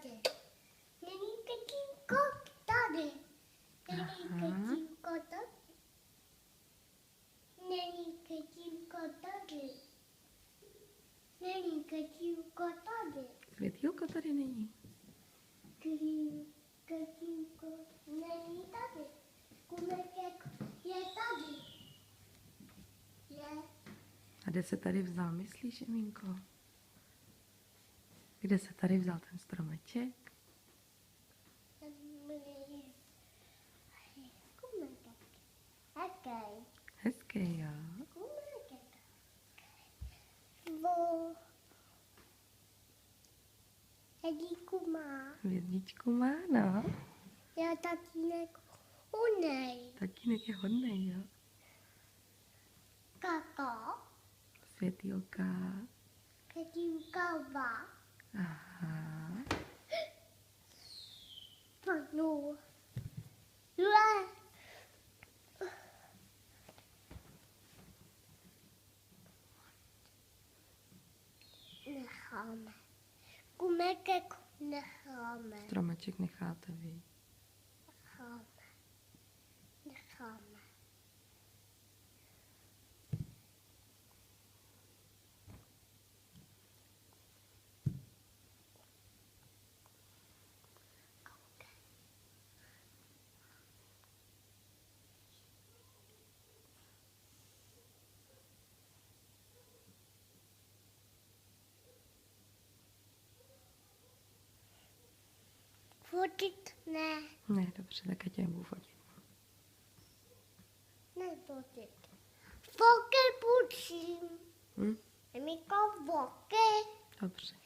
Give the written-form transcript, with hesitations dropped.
tady. Není Katínko tady. Není Katínko tady. Není Katínko tady. Není Katínko tady. Světýlko tady není. Katínko není tady. Kumeček je tady. Je. A kde se tady vzal, myslíš, Emínko? Kde se tady vzal ten stromeček? Kumeček. Hezký. Hezký, jo. Kumeček. Bo. Hedíku má. Hvězdičku má, no. Já tatínek unej. Tatínek je hodnej, jo. Kako. Světýlka. Katínka má. Aha. Panu. Le. Necháme. Kumeček necháme. Stromeček necháte vy. Necháme. Fotit ne. Ne, dobře, tak já tě nebudu fotit. Nefotit. Foky půjčím. Hm? Emíko, foky. Dobře.